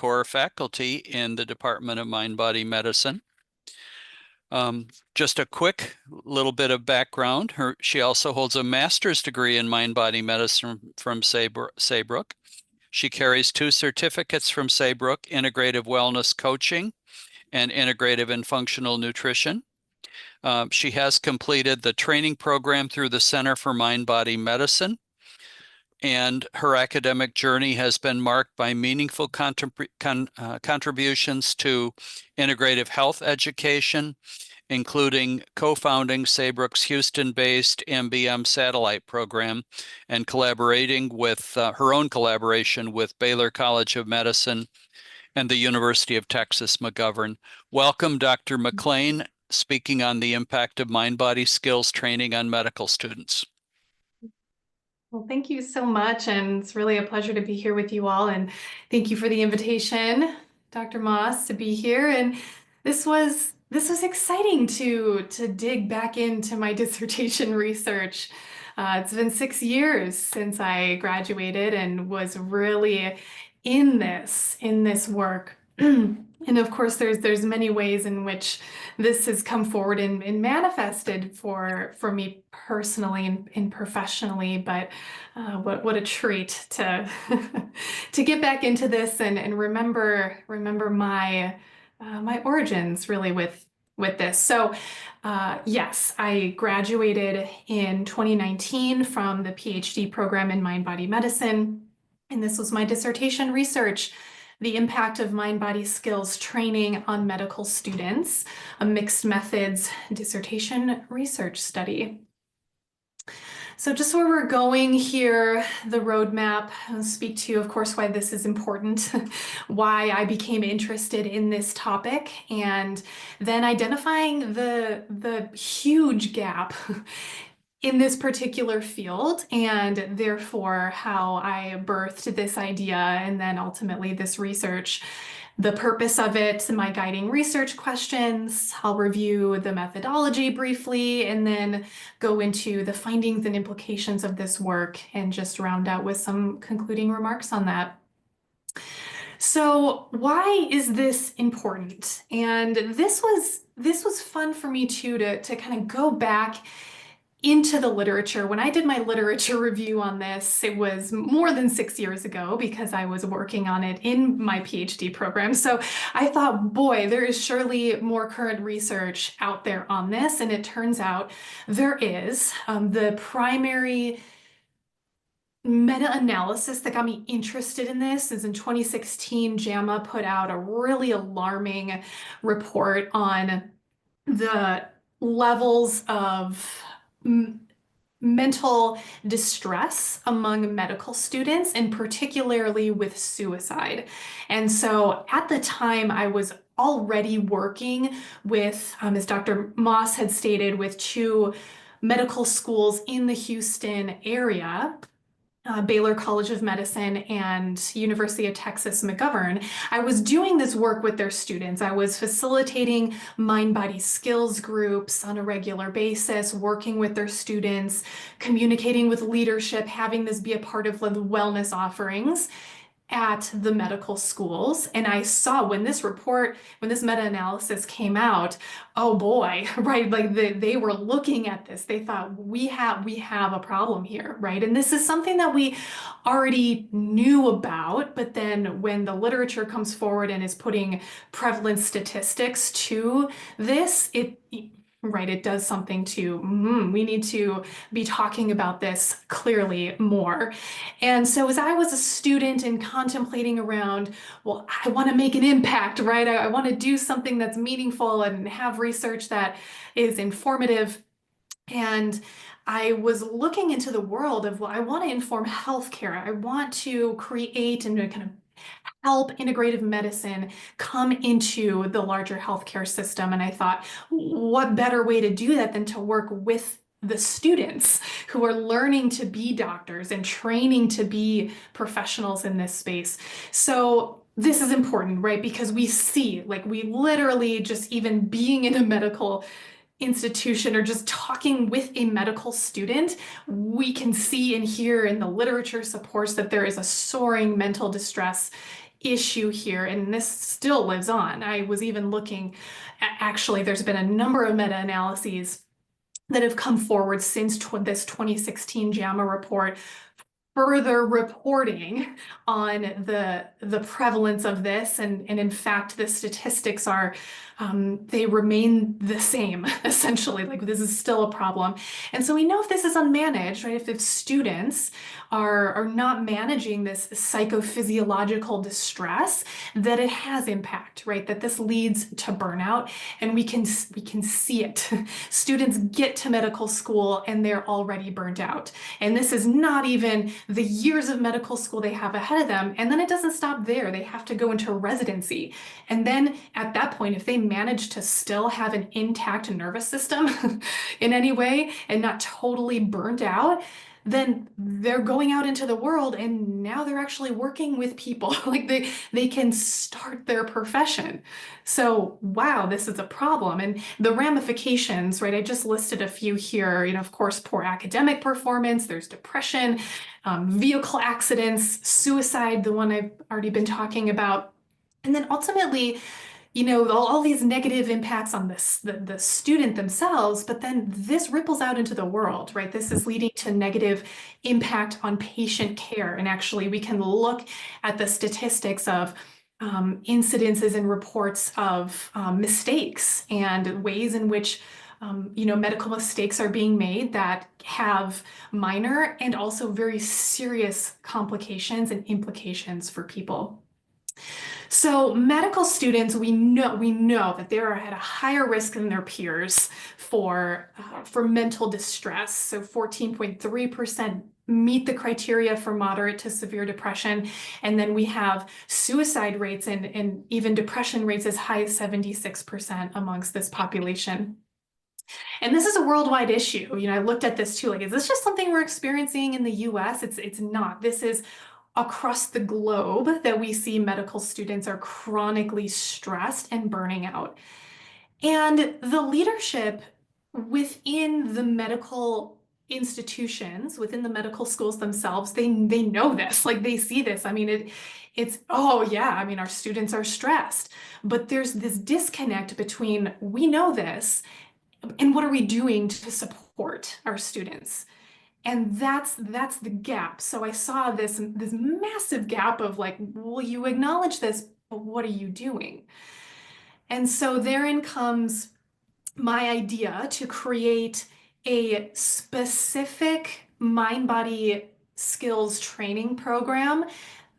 core faculty in the Department of Mind-Body Medicine. Just a quick little bit of background. She also holds a master's degree in mind-body medicine from Saybrook. She carries 2 certificates from Saybrook, Integrative Wellness Coaching and Integrative and Functional Nutrition. She has completed the training program through the Center for Mind-Body Medicine, and her academic journey has been marked by meaningful contributions to integrative health education, including co-founding Saybrook's Houston-based MBM satellite program and collaborating with her own collaboration with Baylor College of Medicine and the University of Texas McGovern. Welcome, Dr. McLain, speaking on the impact of mind-body skills training on medical students. Well, thank you so much, and it's really a pleasure to be here with you all, and thank you for the invitation, Dr. Moss, to be here. And this was exciting to dig back into my dissertation research. It's been 6 years since I graduated and was really in this work. And of course, there's many ways in which this has come forward and manifested for me personally and professionally. But what a treat to to get back into this and remember my my origins really with this. So yes, I graduated in 2019 from the PhD program in mind-body medicine, and this was my dissertation research: the impact of mind-body skills training on medical students, a mixed methods dissertation research study. So just where we're going here, the roadmap, I'll speak to, of course, why this is important, why I became interested in this topic, and then identifying the huge gap in this particular field, and therefore how I birthed this idea and then ultimately this research, the purpose of it, my guiding research questions. I'll review the methodology briefly and then go into the findings and implications of this work and just round out with some concluding remarks on that. So why is this important? And this was fun for me too, to kind of go back into the literature. When I did my literature review on this, it was more than 6 years ago because I was working on it in my PhD program. So I thought, boy, there is surely more current research out there on this. And it turns out there is. The primary meta-analysis that got me interested in this is in 2016, JAMA put out a really alarming report on the levels of mental distress among medical students, and particularly with suicide. And so at the time, I was already working with, as Dr. Moss had stated, with 2 medical schools in the Houston area, Baylor College of Medicine and University of Texas McGovern. I was doing this work with their students. I was facilitating mind-body skills groups on a regular basis, working with their students, communicating with leadership, having this be a part of the wellness offerings at the medical schools. And I saw when this meta-analysis came out, oh boy, right? Like they were looking at this. They thought we have a problem here, right? And this is something that we already knew about, but then when the literature comes forward and is putting prevalence statistics to this, it does something to, we need to be talking about this clearly more. And so as I was a student and contemplating around, well, I want to make an impact, right? I want to do something that's meaningful and have research that is informative. And I was looking into the world of, well, I want to inform healthcare. I want to create and kind of help integrative medicine come into the larger healthcare system. And I thought, what better way to do that than to work with the students who are learning to be doctors and training to be professionals in this space. So this is important, right? Because we see, like, we literally just even being in a medical institution or just talking with a medical student, we can see and hear, and the literature supports that there is a soaring mental distress issue here, and this still lives on. I was even looking, actually, there's been a number of meta-analyses that have come forward since this 2016 JAMA report further reporting on the prevalence of this, and in fact the statistics are they remain the same essentially. Like, this is still a problem. And so we know if this is unmanaged, right, if students are not managing this psychophysiological distress, that it has impact, right, that this leads to burnout. And we can see it. Students get to medical school and they're already burnt out, and this is not even the years of medical school they have ahead of them. And then it doesn't stop there. They have to go into residency. And then at that point, if they manage to still have an intact nervous system in any way and not totally burnt out, then they're going out into the world and now they're actually working with people. Like, they can start their profession. So, wow, this is a problem. And the ramifications, right? I just listed a few here. Of course, poor academic performance, there's depression, vehicle accidents, suicide, the one I've already been talking about. And then ultimately, all these negative impacts on the student themselves, but then this ripples out into the world, right? This is leading to negative impact on patient care. And actually, we can look at the statistics of incidences and reports of mistakes and ways in which medical mistakes are being made that have minor and also very serious complications and implications for people. So medical students, we know that they are at a higher risk than their peers for mental distress. So 14.3% meet the criteria for moderate to severe depression. And then we have suicide rates and even depression rates as high as 76% amongst this population. And this is a worldwide issue. I looked at this too, like, is this just something we're experiencing in the US? It's not. This is across the globe that we see medical students are chronically stressed and burning out. And the leadership within the medical institutions, within the medical schools themselves, they know this, like, they see this. I mean, it's, oh yeah, I mean, our students are stressed, but there's this disconnect between, we know this, and what are we doing to support our students? And that's the gap. So I saw this massive gap of, like, well, you acknowledge this, but what are you doing? And so therein comes my idea to create a specific mind-body skills training program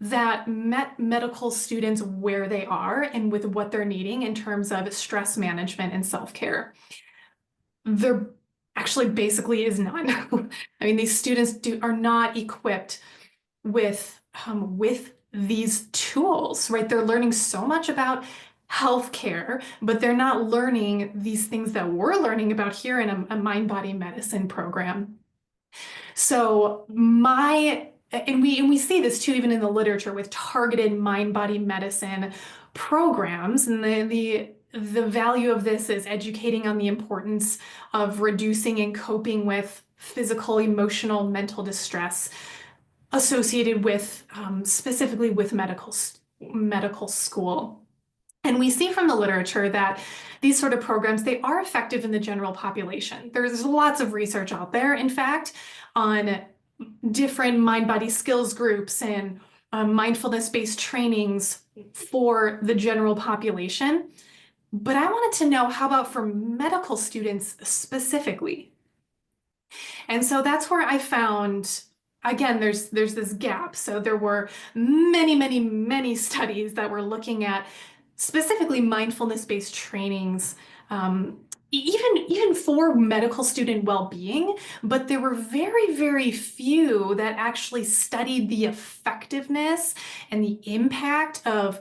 that met medical students where they are and with what they're needing in terms of stress management and self-care. There actually basically is none. I mean, these students are not equipped with these tools, right? They're learning so much about healthcare, but they're not learning these things that we're learning about here in a mind-body medicine program. So we see this too, even in the literature, with targeted mind-body medicine programs. And the value of this is educating on the importance of reducing and coping with physical, emotional, mental distress associated with specifically with medical school. And we see from the literature that these sort of programs, they are effective in the general population. There's lots of research out there, in fact, on different mind-body skills groups and mindfulness-based trainings for the general population. But I wanted to know, how about for medical students specifically? And so that's where I found, again, there's this gap. So there were many studies that were looking at specifically mindfulness-based trainings, even for medical student well-being, but there were very few that actually studied the effectiveness and the impact of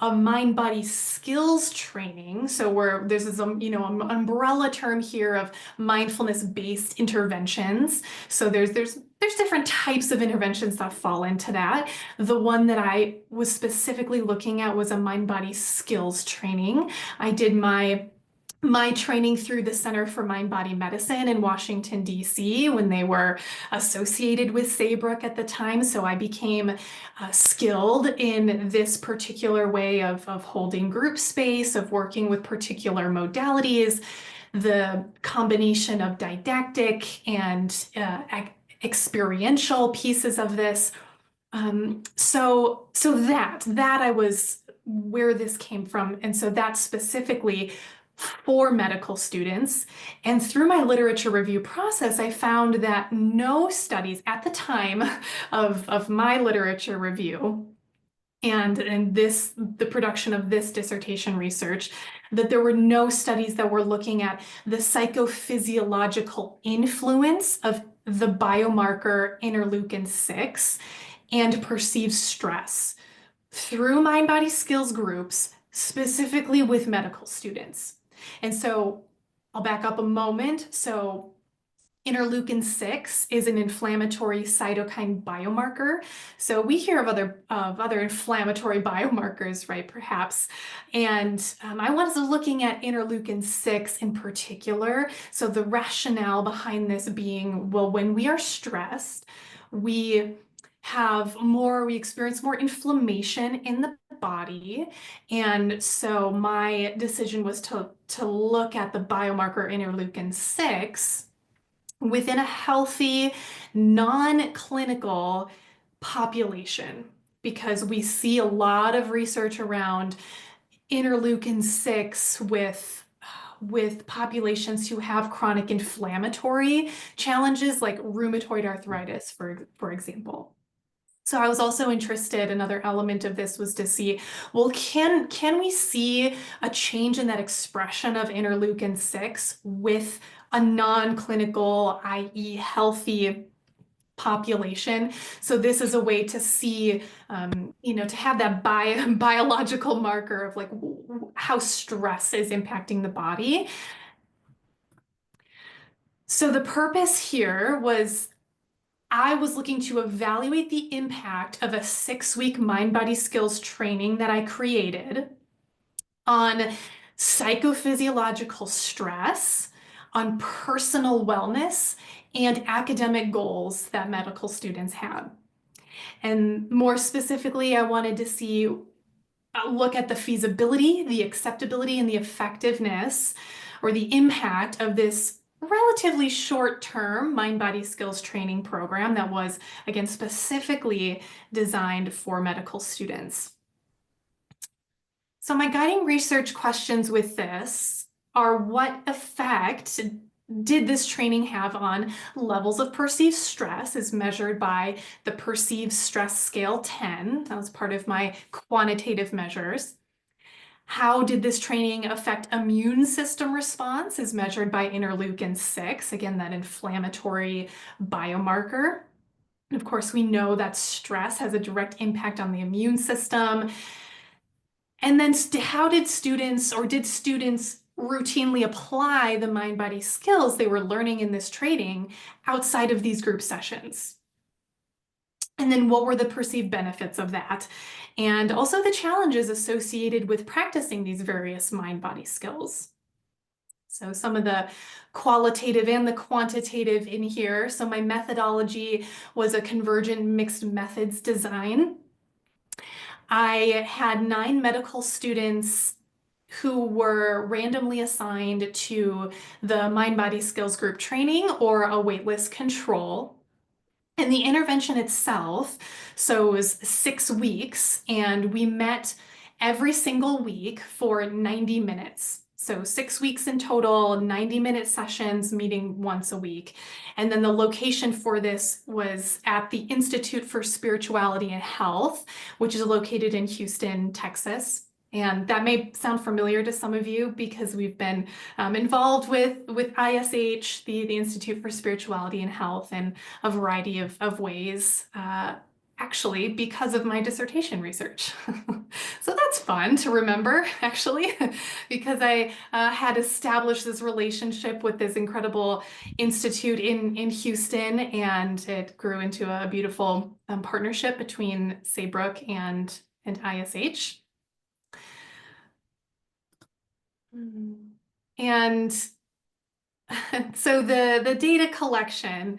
a mind-body skills training. So where there's this, an umbrella term here of mindfulness-based interventions. So there's different types of interventions that fall into that. The one that I was specifically looking at was a mind-body skills training. I did my my training through the Center for Mind-Body Medicine in Washington, D.C., when they were associated with Saybrook at the time. So I became skilled in this particular way of holding group space, of working with particular modalities, the combination of didactic and experiential pieces of this. So that I was where this came from. And so that's specifically for medical students. And through my literature review process, I found that no studies at the time of my literature review and the production of this dissertation research, that there were no studies that were looking at the psychophysiological influence of the biomarker interleukin 6 and perceived stress through mind-body skills groups, specifically with medical students. And so I'll back up a moment. So interleukin 6 is an inflammatory cytokine biomarker. So we hear of other inflammatory biomarkers, right? Perhaps. And I was looking at interleukin 6 in particular. So the rationale behind this being, well, when we are stressed, we experience more inflammation in the body. And so my decision was to look at the biomarker interleukin 6 within a healthy, non-clinical population, because we see a lot of research around interleukin 6 with populations who have chronic inflammatory challenges like rheumatoid arthritis, for example. So I was also interested, another element of this was to see, well, can we see a change in that expression of interleukin 6 with a non-clinical, i.e. healthy population? So this is a way to see, to have that biological marker of like how stress is impacting the body. So the purpose here was I was looking to evaluate the impact of a 6-week mind-body skills training that I created on psychophysiological stress, on personal wellness, and academic goals that medical students had. And more specifically, I wanted to look at the feasibility, the acceptability, and the effectiveness or the impact of this relatively short-term mind-body skills training program that was, again, specifically designed for medical students. So my guiding research questions with this are, what effect did this training have on levels of perceived stress as measured by the Perceived Stress Scale 10? That was part of my quantitative measures. How did this training affect immune system response as measured by interleukin 6? Again, that inflammatory biomarker. And of course, we know that stress has a direct impact on the immune system. And then did students routinely apply the mind-body skills they were learning in this training outside of these group sessions? And then what were the perceived benefits of that? And also the challenges associated with practicing these various mind-body skills. So some of the qualitative and the quantitative in here. So my methodology was a convergent mixed methods design. I had 9 medical students who were randomly assigned to the mind-body skills group training or a waitlist control. And the intervention itself, so it was 6 weeks, and we met every single week for 90 minutes. So 6 weeks in total, 90-minute sessions, meeting once a week. And then the location for this was at the Institute for Spirituality and Health, which is located in Houston, Texas. And that may sound familiar to some of you because we've been involved with ISH, the Institute for Spirituality and Health, in a variety of ways, actually, because of my dissertation research. So that's fun to remember, actually, because I had established this relationship with this incredible institute in Houston, and it grew into a beautiful partnership between Saybrook and ISH. And so the data collection,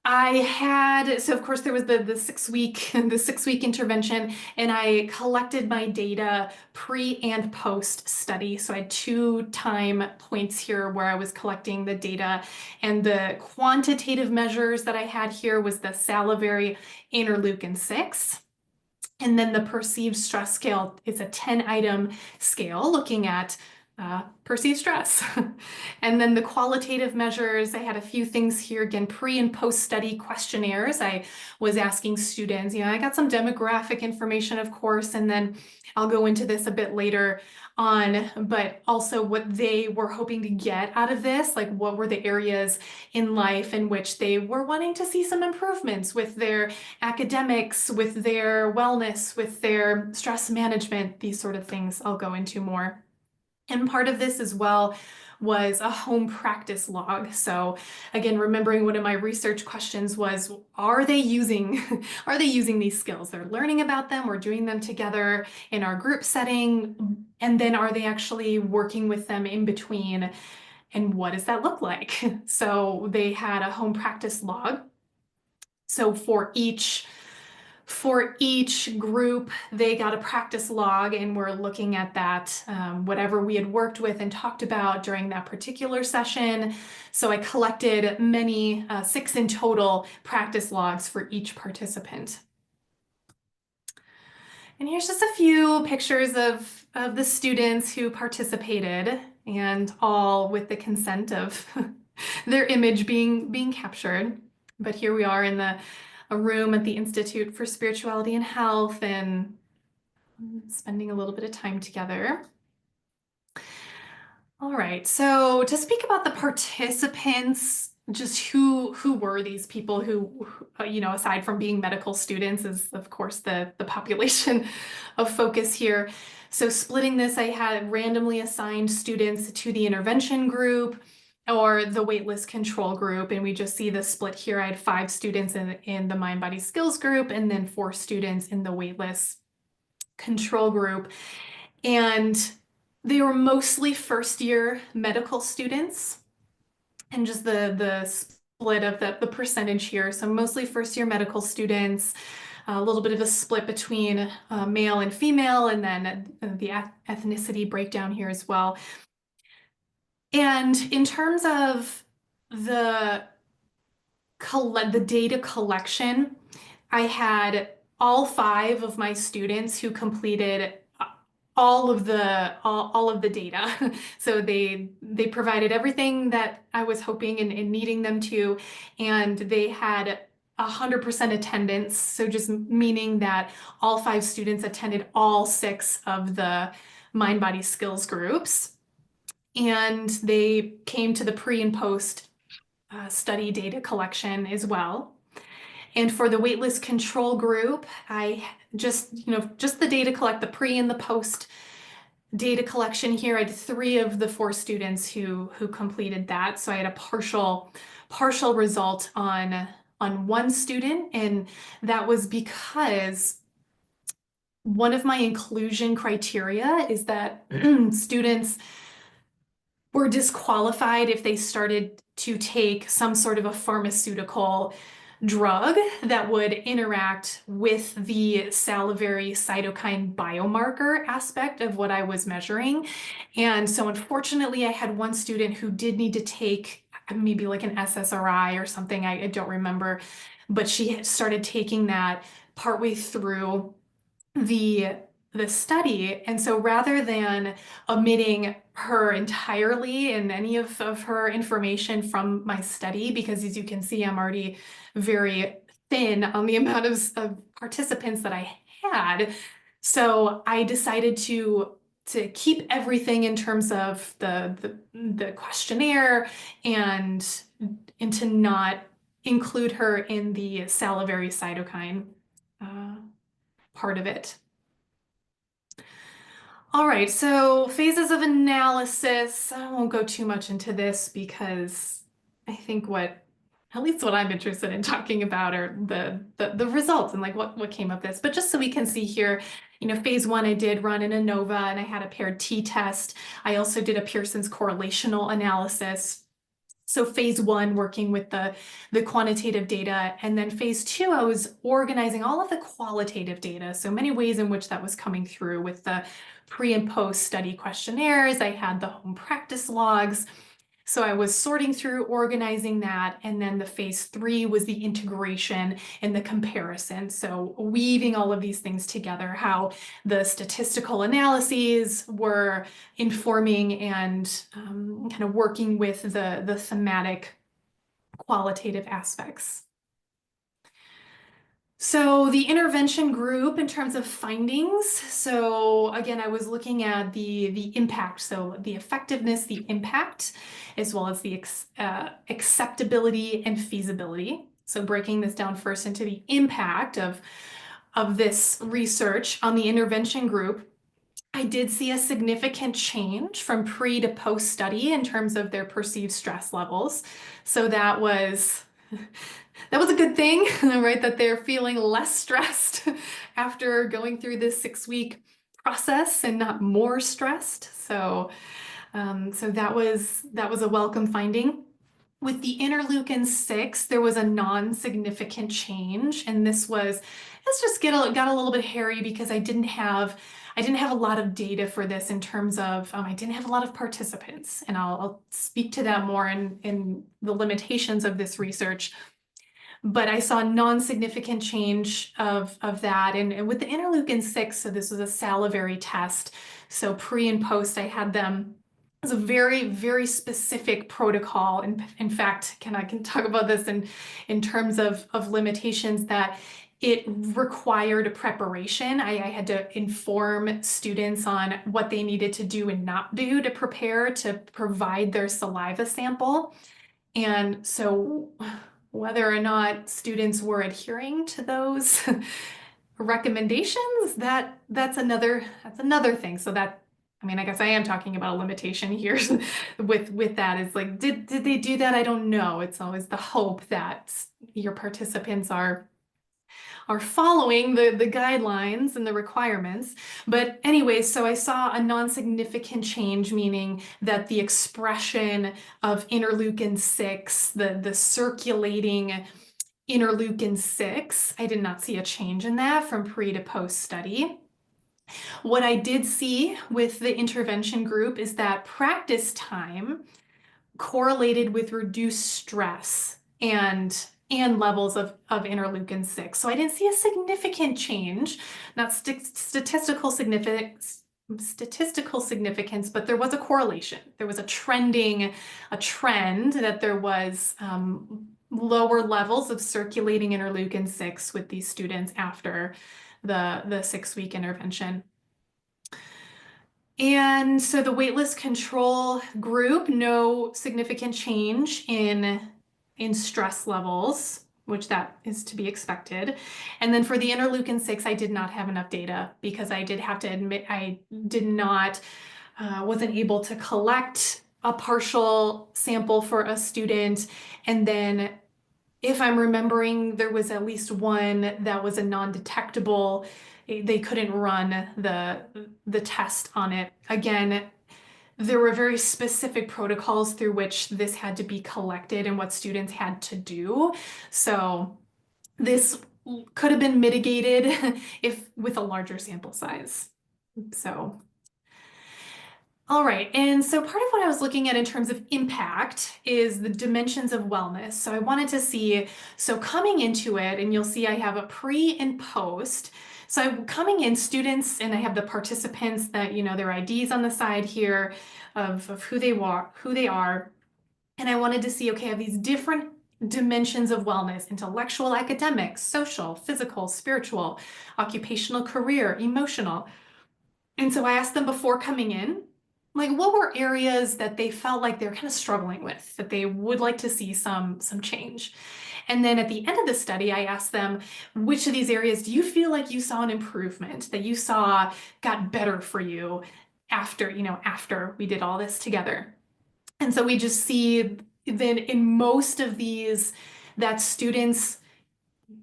so of course there was the 6 week the 6 week intervention, and I collected my data pre and post study. So I had 2 time points here where I was collecting the data, and the quantitative measures that I had here was the salivary interleukin 6. And then the perceived stress scale is a 10-item scale looking at perceived stress. And then the qualitative measures, I had a few things here, again, pre and post study questionnaires. I was asking students, I got some demographic information, of course, and then I'll go into this a bit later on, but also what they were hoping to get out of this, like what were the areas in life in which they were wanting to see some improvements with their academics, with their wellness, with their stress management, these sort of things I'll go into more. And part of this as well was a home practice log. So again, remembering one of my research questions was, are they using these skills? They're learning about them, we're doing them together in our group setting, and then are they actually working with them in between? And what does that look like? So they had a home practice log. So for each group, they got a practice log, and we're looking at that, whatever we had worked with and talked about during that particular session. So I collected 6 in total practice logs for each participant. And here's just a few pictures of the students who participated, and all with the consent of their image being captured. But here we are in a room at the Institute for Spirituality and Health, and spending a little bit of time together. All right, so to speak about the participants, just who were these people who, aside from being medical students, is of course the population of focus here. So splitting this, I had randomly assigned students to the intervention group or the waitlist control group, and we just see the split here. I had 5 students in the mind body skills group, and then 4 students in the waitlist control group. And they were mostly first year medical students, and just the split of the percentage here. So mostly first year medical students, a little bit of a split between male and female, and then the ethnicity breakdown here as well. And in terms of the data collection, I had all 5 of my students who completed all of the data. So they provided everything that I was hoping and needing them to, and they had 100% attendance. So just meaning that all 5 students attended all 6 of the mind body skills groups, and they came to the pre and post study data collection as well. And for the waitlist control group, I just the data the pre and the post data collection here. I had 3 of the 4 students who completed that. So I had a partial result on 1 student, and that was because one of my inclusion criteria is that students were disqualified if they started to take some sort of a pharmaceutical drug that would interact with the salivary cytokine biomarker aspect of what I was measuring. And so unfortunately, I had 1 student who did need to take maybe like an SSRI or something, I don't remember, but she had started taking that partway through the study. And so rather than omitting her entirely in any of her information from my study, because as you can see, I'm already very thin on the amount of participants that I had. So I decided to keep everything in terms of the questionnaire, and to not include her in the salivary cytokine part of it. All right, so phases of analysis. I won't go too much into this because I think what at least what I'm interested in talking about are the results and like what came of this. But just so we can see here, phase one I did run in ANOVA and I had a paired t-test. I also did a Pearson's correlational analysis. So phase one, working with the quantitative data. And then phase two, I was organizing all of the qualitative data. So many ways in which that was coming through with the pre and post study questionnaires. I had the home practice logs. So I was sorting through, organizing that, and then the phase three was the integration and the comparison. So weaving all of these things together, how the statistical analyses were informing and kind of working with the thematic qualitative aspects. So the intervention group in terms of findings. So again, I was looking at the impact, so the effectiveness, the impact, as well as the acceptability and feasibility. So breaking this down first into the impact of this research on the intervention group, I did see a significant change from pre to post study in terms of their perceived stress levels. So that was a good thing, right? That they're feeling less stressed after going through this 6-week process and not more stressed. So, so that was a welcome finding. With the interleukin 6, there was a non-significant change, and this was, let's just got a little bit hairy because I didn't have a lot of data for this in terms of I didn't have a lot of participants, and I'll speak to that more in the limitations of this research. But I saw non-significant change of that. And with the interleukin 6, so this was a salivary test. So pre and post, I had them. It was a very, very specific protocol. In fact, I can talk about this in terms of limitations, that it required a preparation. I had to inform students on what they needed to do and not do to prepare to provide their saliva sample. And so whether or not students were adhering to those recommendations, that's another thing. So that, I guess I am talking about a limitation here with that. Is like, did they do that? I don't know. It's always the hope that your participants are following the guidelines and the requirements. But anyway, so I saw a non-significant change, meaning that the expression of interleukin 6, the circulating interleukin 6, I did not see a change in that from pre to post study. What I did see with the intervention group is that practice time correlated with reduced stress and levels of interleukin 6. So I didn't see a significant change, not statistical significance, but there was a correlation. There was a trend that there was lower levels of circulating interleukin 6 with these students after the 6-week intervention. And so the waitlist control group, no significant change in stress levels, which that is to be expected. And then for the interleukin 6, I did not have enough data because I did have to admit I wasn't able to collect a partial sample for a student. And then if I'm remembering, there was at least one that was a non-detectable. They couldn't run the test on it. Again, there were very specific protocols through which this had to be collected and what students had to do. So this could have been mitigated if with a larger sample size. So all right, and so part of what I was looking at in terms of impact is the dimensions of wellness. So I wanted to see, so coming into it, and you'll see I have a pre and post. So I'm coming in, students, and I have the participants that, their IDs on the side here of who they are. And I wanted to see, okay, I have these different dimensions of wellness: intellectual, academic, social, physical, spiritual, occupational, career, emotional. And so I asked them before coming in, like, what were areas that they felt like they're kind of struggling with, that they would like to see some change. And then at the end of the study, I asked them, which of these areas do you feel like you saw an improvement, that you saw got better for you after we did all this together? And so we just see then in most of these that students,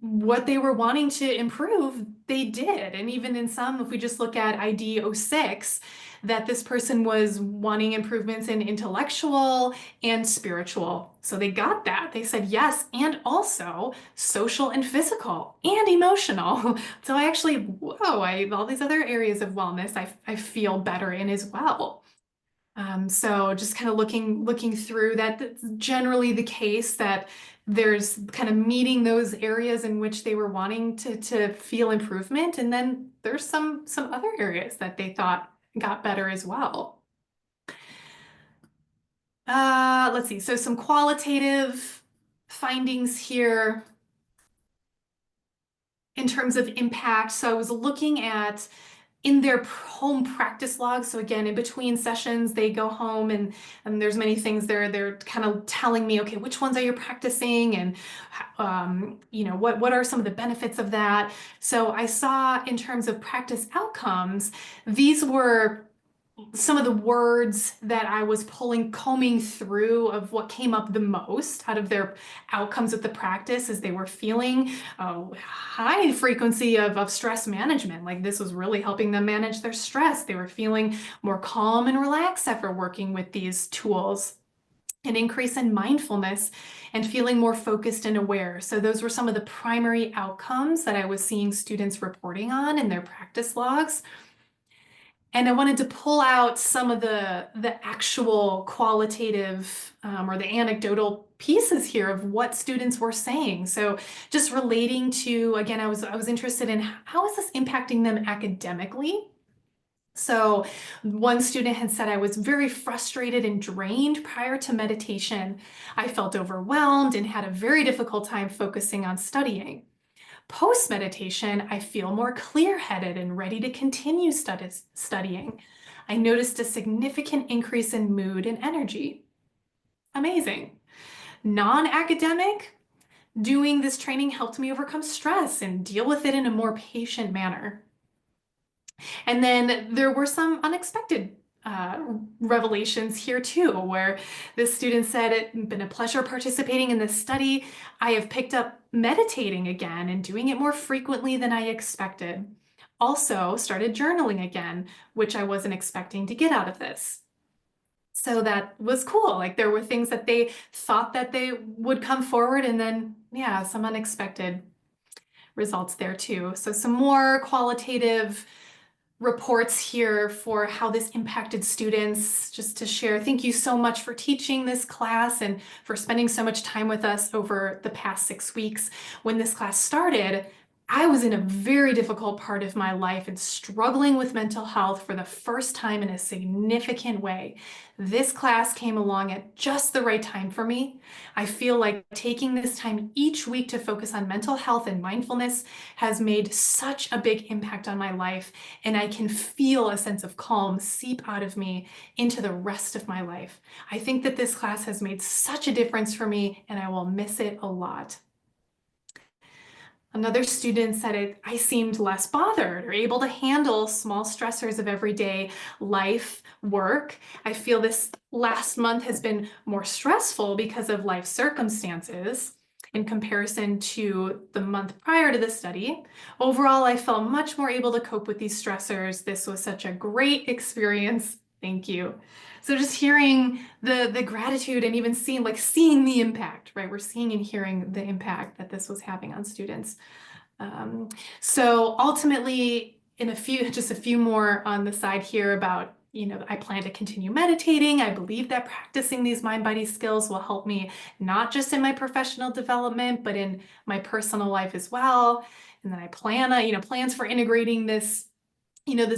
what they were wanting to improve, they did. And even in some, if we just look at ID 06, that this person was wanting improvements in intellectual and spiritual. So they got that. They said yes, and also social and physical and emotional. So I actually, whoa, all these other areas of wellness I feel better in as well. So just kind of looking through that, that's generally the case, that there's kind of meeting those areas in which they were wanting to feel improvement. And then there's some other areas that they thought got better as well. Let's see. So some qualitative findings here in terms of impact. So I was looking at in their home practice logs. So again, in between sessions, they go home and there's many things there. They're kind of telling me, okay, which ones are you practicing? And, what are some of the benefits of that? So I saw in terms of practice outcomes, these were some of the words that I was combing through of what came up the most out of their outcomes with the practice, as they were feeling a high frequency of stress management. Like this was really helping them manage their stress. They were feeling more calm and relaxed after working with these tools. An increase in mindfulness and feeling more focused and aware. So those were some of the primary outcomes that I was seeing students reporting on in their practice logs. And I wanted to pull out some of the actual qualitative or the anecdotal pieces here of what students were saying. So just relating to, again, I was interested in how is this impacting them academically? So one student had said, I was very frustrated and drained prior to meditation. I felt overwhelmed and had a very difficult time focusing on studying. Post-meditation, I feel more clear-headed and ready to continue studying. I noticed a significant increase in mood and energy. Amazing. Non-academic, doing this training helped me overcome stress and deal with it in a more patient manner. And then there were some unexpected revelations here too, where the student said, it's been a pleasure participating in this study. I have picked up meditating again and doing it more frequently than I expected. Also started journaling again, which I wasn't expecting to get out of this. So that was cool. Like there were things that they thought that they would come forward, and then, yeah, some unexpected results there too. So some more qualitative reports here for how this impacted students. Just to share, thank you so much for teaching this class and for spending so much time with us over the past 6 weeks. When this class started, I was in a very difficult part of my life and struggling with mental health for the first time in a significant way. This class came along at just the right time for me. I feel like taking this time each week to focus on mental health and mindfulness has made such a big impact on my life, and I can feel a sense of calm seep out of me into the rest of my life. I think that this class has made such a difference for me, and I will miss it a lot. Another student said I seemed less bothered or able to handle small stressors of everyday life, work. I feel this last month has been more stressful because of life circumstances in comparison to the month prior to the study. Overall, I felt much more able to cope with these stressors. This was such a great experience. Thank you. So just hearing the gratitude and even seeing the impact, right? We're seeing and hearing the impact that this was having on students. So ultimately, just a few more on the side here about, I plan to continue meditating. I believe that practicing these mind-body skills will help me not just in my professional development, but in my personal life as well. And then I plan, plans for integrating this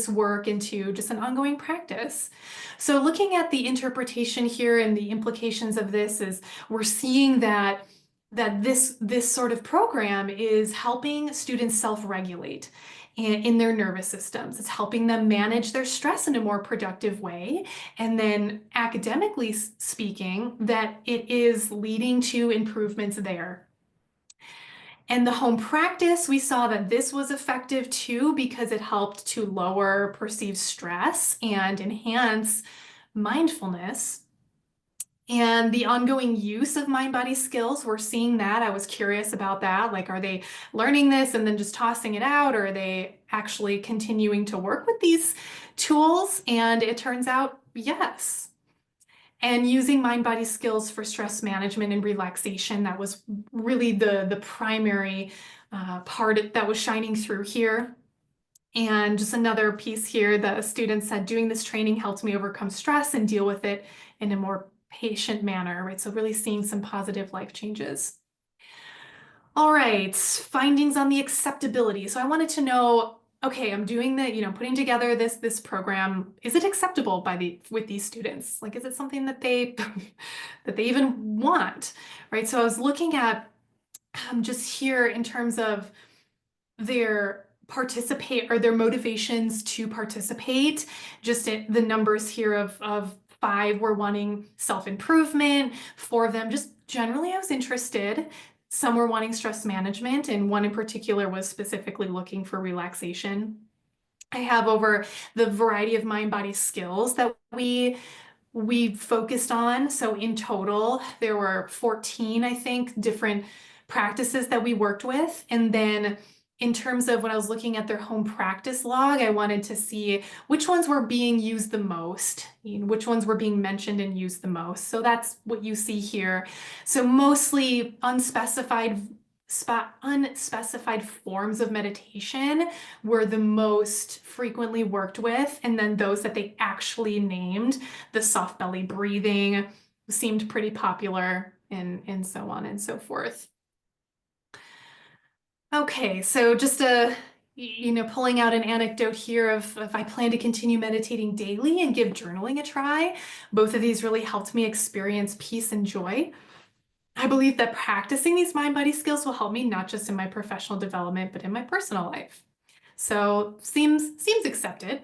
work into just an ongoing practice. So looking at the interpretation here and the implications of this is we're seeing that this sort of program is helping students self-regulate in their nervous systems. It's helping them manage their stress in a more productive way. And then academically speaking, that it is leading to improvements there. And the home practice, we saw that this was effective too because it helped to lower perceived stress and enhance mindfulness. And the ongoing use of mind-body skills, we're seeing that. I was curious about that. Like, are they learning this and then just tossing it out, or are they actually continuing to work with these tools? And it turns out, yes. And using mind-body skills for stress management and relaxation, that was really the primary part that was shining through here. And just another piece here, the student said, doing this training helped me overcome stress and deal with it in a more patient manner, right? So really seeing some positive life changes. All right, findings on the acceptability. So I wanted to know, okay, I'm doing the, putting together this program. Is it acceptable with these students? Like, is it something that they that they even want, right? So I was looking at just here in terms of their motivations to participate. Just the numbers here of 5 were wanting self-improvement. 4 of them just generally I was interested. Some were wanting stress management, and one in particular was specifically looking for relaxation. I have over the variety of mind-body skills that we focused on. So in total, there were 14, I think, different practices that we worked with. And then in terms of when I was looking at their home practice log, I wanted to see which ones were being used the most, which ones were being mentioned and used the most. So that's what you see here. So mostly unspecified forms of meditation were the most frequently worked with, and then those that they actually named, the soft belly breathing, seemed pretty popular, and so on and so forth. Okay, so just pulling out an anecdote here of if I plan to continue meditating daily and give journaling a try. Both of these really helped me experience peace and joy. I believe that practicing these mind-body skills will help me not just in my professional development, but in my personal life. So seems accepted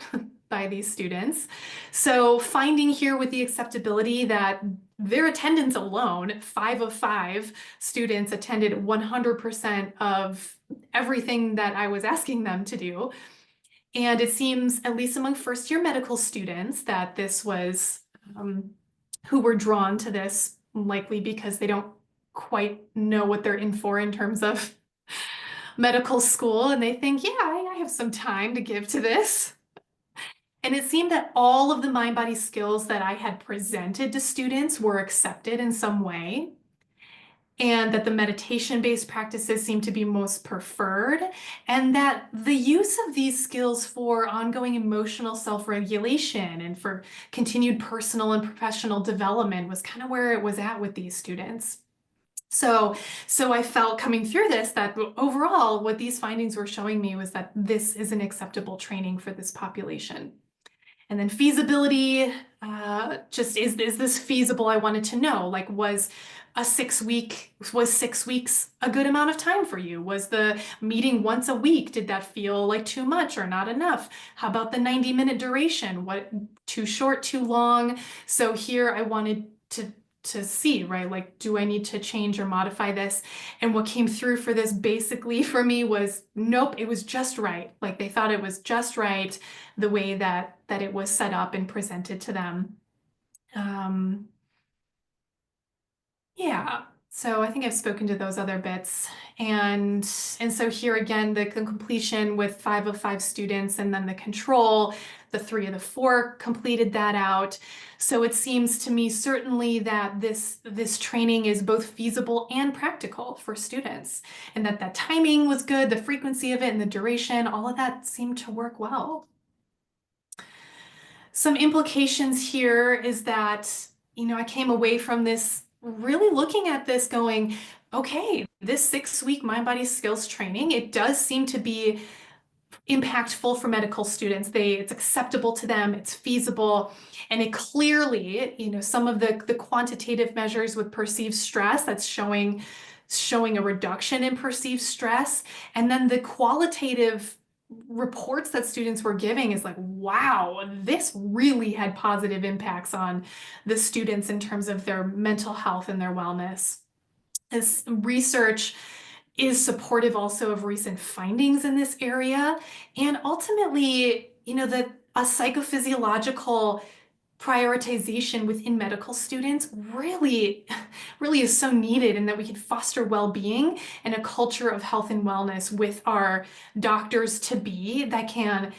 by these students. So finding here with the acceptability that their attendance alone, 5 of 5 students attended 100% of everything that I was asking them to do. And it seems, at least among first-year medical students, that this was who were drawn to this, likely because they don't quite know what they're in for in terms of medical school, and they think, yeah, I have some time to give to this. And it seemed that all of the mind-body skills that I had presented to students were accepted in some way, and that the meditation-based practices seemed to be most preferred, and that the use of these skills for ongoing emotional self-regulation and for continued personal and professional development was kind of where it was at with these students. So I felt coming through this that overall, what these findings were showing me was that this is an acceptable training for this population. And then feasibility, just is this feasible? I wanted to know, like, was 6 weeks a good amount of time for you? Was the meeting once a week, did that feel like too much or not enough? How about the 90-minute duration? What, too short, too long? So here I wanted to see, right? Like, do I need to change or modify this? And what came through for this basically for me was, nope, it was just right. Like, they thought it was just right the way that it was set up and presented to them. Yeah, so I think I've spoken to those other bits. And so here again, the completion with 5 of 5 students, and then the control, the 3 of the 4 completed that out. So it seems to me certainly that this training is both feasible and practical for students, and that timing was good, the frequency of it and the duration, all of that seemed to work well. Some implications here is that, I came away from this really looking at this going, okay, this 6-week mind body skills training, it does seem to be impactful for medical students. It's acceptable to them, it's feasible, and it clearly, some of the quantitative measures with perceived stress, that's showing a reduction in perceived stress. And then the qualitative reports that students were giving is like, wow, this really had positive impacts on the students in terms of their mental health and their wellness. This research is supportive also of recent findings in this area, and ultimately, that a psychophysiological prioritization within medical students really is so needed, and that we can foster well-being and a culture of health and wellness with our doctors to be that can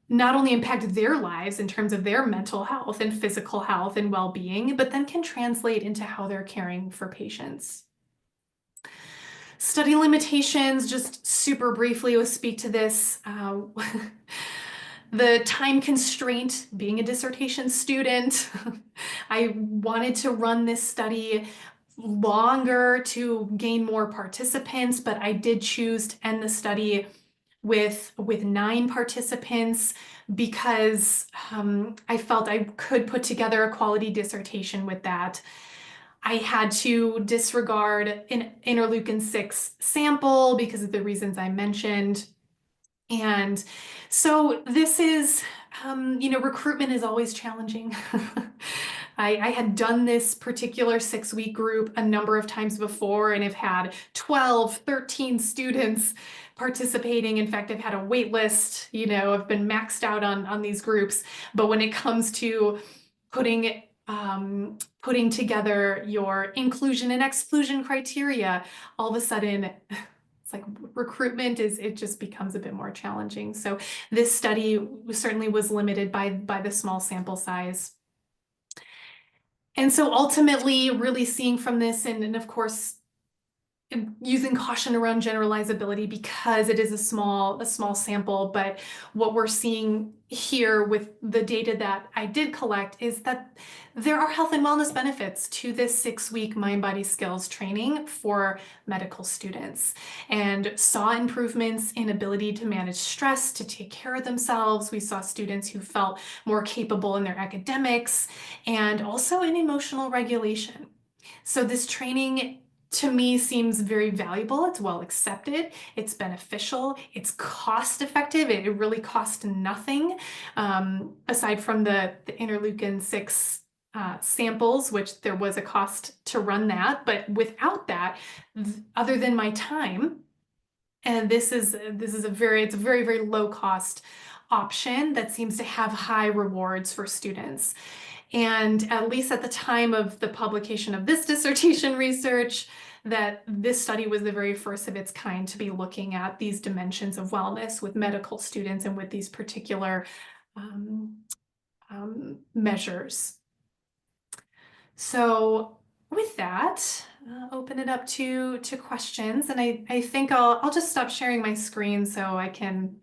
not only impact their lives in terms of their mental health and physical health and well-being, but then can translate into how they're caring for patients. Study limitations, just super briefly, will speak to this. The time constraint, being a dissertation student, I wanted to run this study longer to gain more participants, but I did choose to end the study with 9 participants because I felt I could put together a quality dissertation with that. I had to disregard an interleukin-6 sample because of the reasons I mentioned. And so this is, recruitment is always challenging. I had done this particular 6-week group a number of times before and have had 12, 13 students participating. In fact, I've had a wait list, I've been maxed out on these groups. But when it comes to putting together your inclusion and exclusion criteria, all of a sudden it's like recruitment it just becomes a bit more challenging. So this study certainly was limited by the small sample size. And so ultimately really seeing from this, and of course using caution around generalizability because it is a small sample, but what we're seeing here with the data that I did collect is that there are health and wellness benefits to this 6-week mind-body skills training for medical students, and saw improvements in ability to manage stress, to take care of themselves. We saw students who felt more capable in their academics and also in emotional regulation. So this training to me seems very valuable. It's well accepted, it's beneficial, it's cost effective. It really costs nothing aside from the interleukin-6 samples, which there was a cost to run that. But without that, other than my time, and it's a very, very low cost option that seems to have high rewards for students. And at least at the time of the publication of this dissertation research, that this study was the very first of its kind to be looking at these dimensions of wellness with medical students and with these particular measures. So with that, open it up to questions, and I think I'll just stop sharing my screen so I can